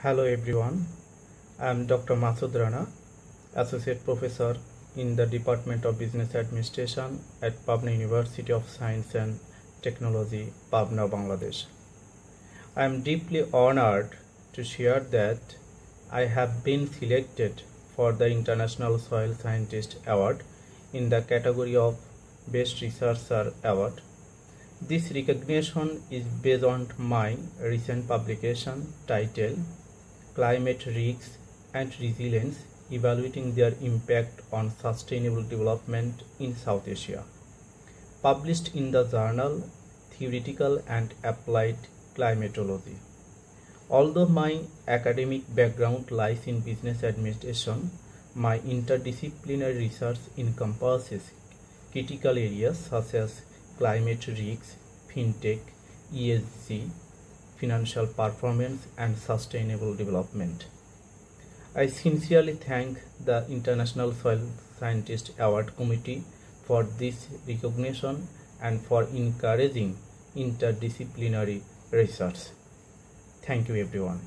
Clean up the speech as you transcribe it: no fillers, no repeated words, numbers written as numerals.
Hello everyone, I am Dr. Masood Rana, Associate Professor in the Department of Business Administration at Pabna University of Science and Technology, Pabna, Bangladesh. I am deeply honored to share that I have been selected for the International Soil Scientist Award in the category of Best Researcher Award. This recognition is based on my recent publication titled Climate Risks and Resilience, Evaluating Their Impact on Sustainable Development in South Asia, published in the journal Theoretical and Applied Climatology. Although my academic background lies in business administration, my interdisciplinary research encompasses critical areas such as climate risks, fintech, ESG, financial performance, and sustainable development. I sincerely thank the International Soil Scientist Award Committee for this recognition and for encouraging interdisciplinary research. Thank you everyone.